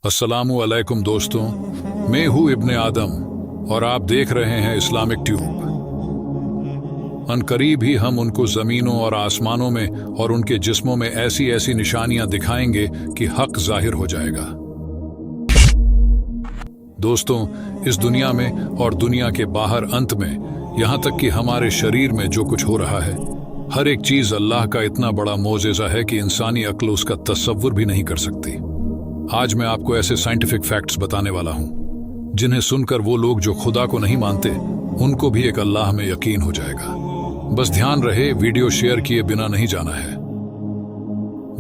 अस्सलामु अलैकुम दोस्तों, मैं हूँ इब्ने आदम और आप देख रहे हैं इस्लामिक ट्यूब। अनकरीब ही हम उनको ज़मीनों और आसमानों में और उनके जिस्मों में ऐसी ऐसी निशानियां दिखाएंगे कि हक जाहिर हो जाएगा। दोस्तों, इस दुनिया में और दुनिया के बाहर अंत में, यहाँ तक कि हमारे शरीर में जो कुछ हो रहा है, हर एक चीज़ अल्लाह का इतना बड़ा मोजेज़ा है कि इंसानी अक्ल उसका तसव्वुर भी नहीं कर सकती। आज मैं आपको ऐसे साइंटिफिक फैक्ट्स बताने वाला हूं जिन्हें सुनकर वो लोग जो खुदा को नहीं मानते उनको भी एक अल्लाह में यकीन हो जाएगा। बस ध्यान रहे, वीडियो शेयर किए बिना नहीं जाना है।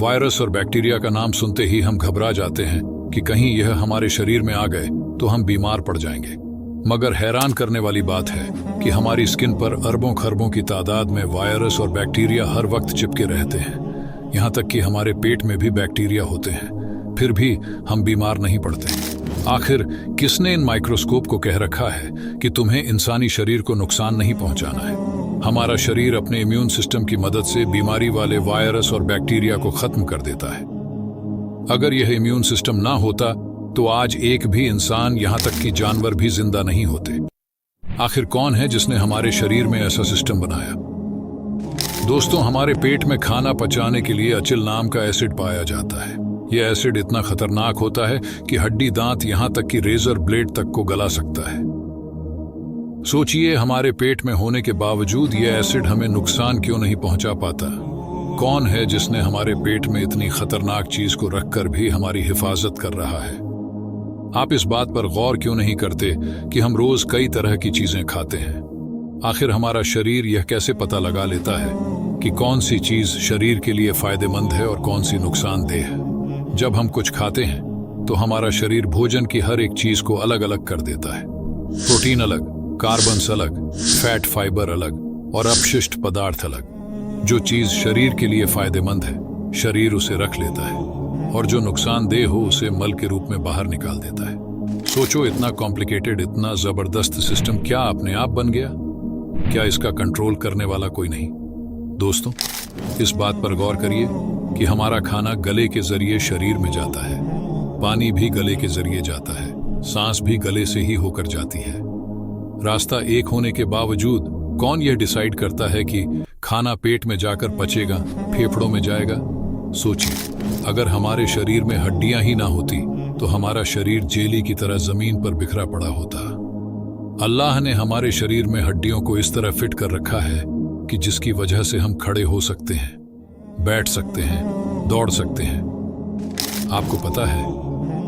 वायरस और बैक्टीरिया का नाम सुनते ही हम घबरा जाते हैं कि कहीं यह हमारे शरीर में आ गए तो हम बीमार पड़ जाएंगे। मगर हैरान करने वाली बात है कि हमारी स्किन पर अरबों खरबों की तादाद में वायरस और बैक्टीरिया हर वक्त चिपके रहते हैं। यहाँ तक कि हमारे पेट में भी बैक्टीरिया होते हैं, फिर भी हम बीमार नहीं पड़ते। आखिर किसने इन माइक्रोस्कोप को कह रखा है कि तुम्हें इंसानी शरीर को नुकसान नहीं पहुंचाना है? हमारा शरीर अपने इम्यून सिस्टम की मदद से बीमारी वाले वायरस और बैक्टीरिया को खत्म कर देता है। अगर यह इम्यून सिस्टम ना होता तो आज एक भी इंसान, यहाँ तक कि जानवर भी जिंदा नहीं होते। आखिर कौन है जिसने हमारे शरीर में ऐसा सिस्टम बनाया? दोस्तों, हमारे पेट में खाना पचाने के लिए अचिल नाम का एसिड पाया जाता है। यह एसिड इतना खतरनाक होता है कि हड्डी, दांत, यहां तक कि रेजर ब्लेड तक को गला सकता है। सोचिए, हमारे पेट में होने के बावजूद यह एसिड हमें नुकसान क्यों नहीं पहुंचा पाता? कौन है जिसने हमारे पेट में इतनी खतरनाक चीज को रखकर भी हमारी हिफाजत कर रहा है? आप इस बात पर गौर क्यों नहीं करते कि हम रोज कई तरह की चीजें खाते हैं? आखिर हमारा शरीर यह कैसे पता लगा लेता है कि कौन सी चीज शरीर के लिए फायदेमंद है और कौन सी नुकसानदेह है? जब हम कुछ खाते हैं तो हमारा शरीर भोजन की हर एक चीज को अलग अलग कर देता है। प्रोटीन अलग, कार्बन्स अलग, फैट फाइबर अलग और अपशिष्ट पदार्थ अलग। जो चीज शरीर के लिए फायदेमंद है, शरीर उसे रख लेता है, और जो नुकसानदेह हो उसे मल के रूप में बाहर निकाल देता है। सोचो, इतना कॉम्प्लिकेटेड, इतना जबरदस्त सिस्टम क्या अपने आप बन गया? क्या इसका कंट्रोल करने वाला कोई नहीं? दोस्तों, इस बात पर गौर करिए कि हमारा खाना गले के जरिए शरीर में जाता है, पानी भी गले के जरिए जाता है, सांस भी गले से ही होकर जाती है। रास्ता एक होने के बावजूद कौन यह डिसाइड करता है कि खाना पेट में जाकर पचेगा, फेफड़ों में जाएगा? सोचिए, अगर हमारे शरीर में हड्डियां ही ना होती तो हमारा शरीर जेली की तरह जमीन पर बिखरा पड़ा होता। अल्लाह ने हमारे शरीर में हड्डियों को इस तरह फिट कर रखा है कि जिसकी वजह से हम खड़े हो सकते हैं, बैठ सकते हैं, दौड़ सकते हैं। आपको पता है,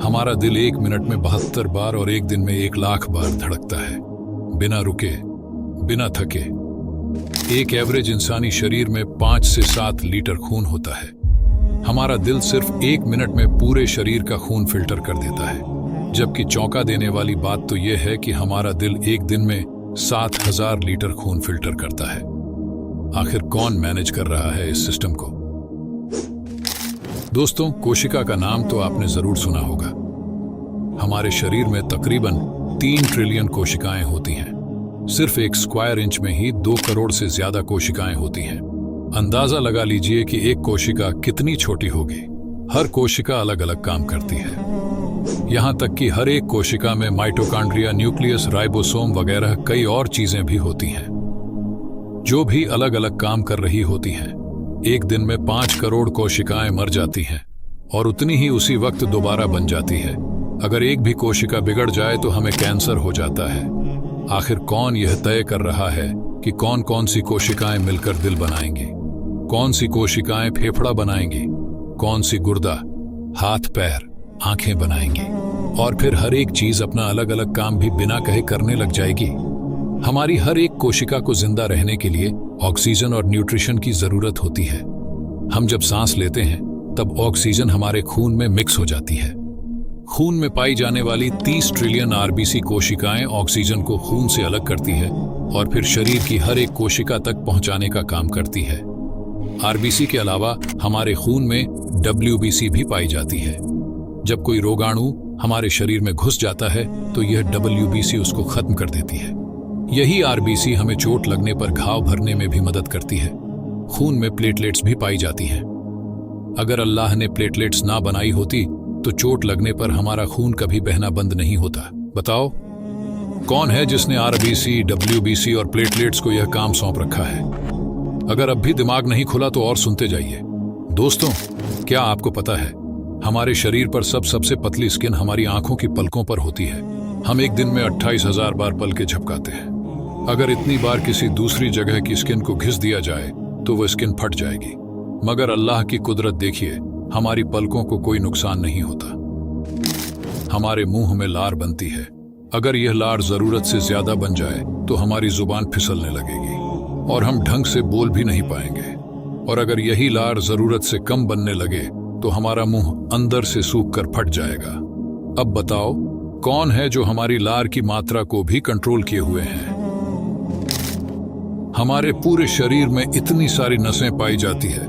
हमारा दिल 1 मिनट में 72 बार और 1 दिन में 1 लाख बार धड़कता है, बिना रुके, बिना थके। एक एवरेज इंसानी शरीर में 5 से 7 लीटर खून होता है। हमारा दिल सिर्फ 1 मिनट में पूरे शरीर का खून फिल्टर कर देता है, जबकि चौंका देने वाली बात तो यह है कि हमारा दिल 1 दिन में 7000 लीटर खून फिल्टर करता है। आखिर कौन मैनेज कर रहा है इस सिस्टम को? दोस्तों, कोशिका का नाम तो आपने जरूर सुना होगा। हमारे शरीर में तकरीबन 3 ट्रिलियन कोशिकाएं होती हैं। सिर्फ 1 स्क्वायर इंच में ही 2 करोड़ से ज्यादा कोशिकाएं होती हैं। अंदाजा लगा लीजिए कि एक कोशिका कितनी छोटी होगी। हर कोशिका अलग अलग काम करती है। यहां तक कि हर एक कोशिका में माइटोकॉन्ड्रिया, न्यूक्लियस, राइबोसोम वगैरह कई और चीजें भी होती हैं, जो भी अलग अलग काम कर रही होती हैं। एक दिन में 5 करोड़ कोशिकाएं मर जाती हैं और उतनी ही उसी वक्त दोबारा बन जाती है। अगर एक भी कोशिका बिगड़ जाए तो हमें कैंसर हो जाता है। आखिर कौन यह तय कर रहा है कि कौन कौन सी कोशिकाएं मिलकर दिल बनाएंगी, कौन सी कोशिकाएं फेफड़ा बनाएंगी, कौन सी गुर्दा, हाथ पैर, आंखें बनाएंगी, और फिर हर एक चीज अपना अलग अलग काम भी बिना कहे करने लग जाएगी। हमारी हर एक कोशिका को जिंदा रहने के लिए ऑक्सीजन और न्यूट्रिशन की जरूरत होती है। हम जब सांस लेते हैं तब ऑक्सीजन हमारे खून में मिक्स हो जाती है। खून में पाई जाने वाली 30 ट्रिलियन आरबीसी कोशिकाएं ऑक्सीजन को खून से अलग करती है और फिर शरीर की हर एक कोशिका तक पहुंचाने का काम करती है। आरबीसी के अलावा हमारे खून में डब्ल्यूबीसी भी पाई जाती है। जब कोई रोगाणु हमारे शरीर में घुस जाता है तो यह डब्ल्यूबीसी उसको खत्म कर देती है। यही आरबीसी हमें चोट लगने पर घाव भरने में भी मदद करती है। खून में प्लेटलेट्स भी पाई जाती हैं। अगर अल्लाह ने प्लेटलेट्स ना बनाई होती तो चोट लगने पर हमारा खून कभी बहना बंद नहीं होता। बताओ, कौन है जिसने आरबीसी, डब्ल्यूबीसी और प्लेटलेट्स को यह काम सौंप रखा है? अगर अब भी दिमाग नहीं खुला तो और सुनते जाइए। दोस्तों, क्या आपको पता है हमारे शरीर पर सबसे पतली स्किन हमारी आंखों की पलकों पर होती है। हम एक दिन में 28,000 बार पलकें झपकाते हैं। अगर इतनी बार किसी दूसरी जगह की स्किन को घिस दिया जाए तो वह स्किन फट जाएगी, मगर अल्लाह की कुदरत देखिए, हमारी पलकों को कोई नुकसान नहीं होता। हमारे मुंह में लार बनती है। अगर यह लार जरूरत से ज्यादा बन जाए तो हमारी जुबान फिसलने लगेगी और हम ढंग से बोल भी नहीं पाएंगे। और अगर यही लार जरूरत से कम बनने लगे तो हमारा मुंह अंदर से सूख कर फट जाएगा। अब बताओ, कौन है जो हमारी लार की मात्रा को भी कंट्रोल किए हुए हैं? हमारे पूरे शरीर में इतनी सारी नसें पाई जाती है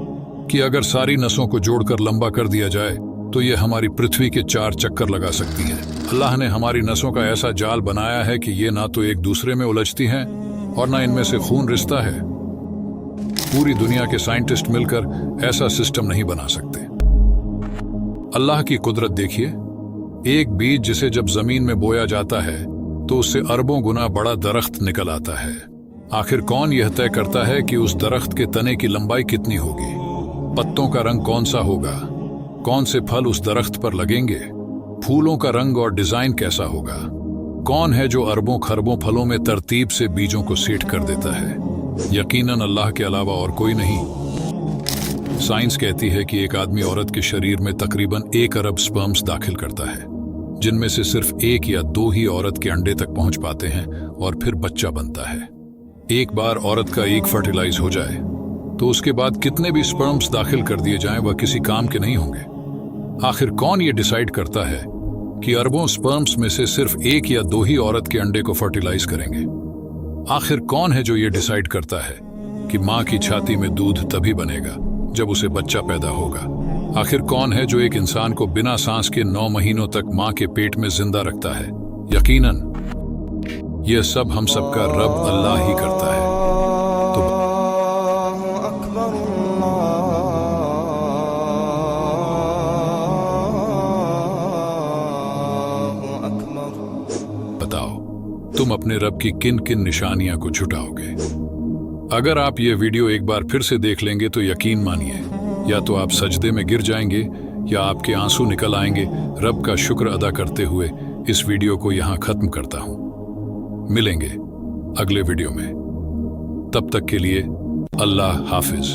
कि अगर सारी नसों को जोड़कर लंबा कर दिया जाए तो ये हमारी पृथ्वी के 4 चक्कर लगा सकती हैं। अल्लाह ने हमारी नसों का ऐसा जाल बनाया है कि ये ना तो एक दूसरे में उलझती हैं और ना इनमें से खून रिश्ता है। पूरी दुनिया के साइंटिस्ट मिलकर ऐसा सिस्टम नहीं बना सकते। अल्लाह की कुदरत देखिए, एक बीज जिसे जब जमीन में बोया जाता है तो उससे अरबों गुना बड़ा दरख्त निकल आता है। आखिर कौन यह तय करता है कि उस दरख्त के तने की लंबाई कितनी होगी, पत्तों का रंग कौन सा होगा, कौन से फल उस दरख्त पर लगेंगे, फूलों का रंग और डिजाइन कैसा होगा? कौन है जो अरबों खरबों फलों में तरतीब से बीजों को सेट कर देता है? यकीनन अल्लाह के अलावा और कोई नहीं। साइंस कहती है कि एक आदमी औरत के शरीर में तकरीबन 1 अरब स्पर्म्स दाखिल करता है, जिनमें से सिर्फ 1 या 2 ही औरत के अंडे तक पहुंच पाते हैं और फिर बच्चा बनता है। एक बार औरत का एग फर्टिलाइज हो जाए तो उसके बाद कितने भी स्पर्म्स दाखिल कर दिए जाएं वह किसी काम के नहीं होंगे। आखिर कौन ये डिसाइड करता है कि अरबों स्पर्म्स में से सिर्फ 1 या 2 ही औरत के अंडे को फर्टिलाइज करेंगे? आखिर कौन है जो ये डिसाइड करता है कि माँ की छाती में दूध तभी बनेगा जब उसे बच्चा पैदा होगा? आखिर कौन है जो एक इंसान को बिना सांस के 9 महीनों तक माँ के पेट में जिंदा रखता है? यकीनन यह सब हम सबका रब अल्लाह ही करता है। तो बताओ, तुम अपने रब की किन किन निशानियां को छुटाओगे? अगर आप ये वीडियो एक बार फिर से देख लेंगे तो यकीन मानिए, या तो आप सजदे में गिर जाएंगे या आपके आंसू निकल आएंगे। रब का शुक्र अदा करते हुए इस वीडियो को यहां खत्म करता हूं। मिलेंगे अगले वीडियो में, तब तक के लिए अल्लाह हाफिज।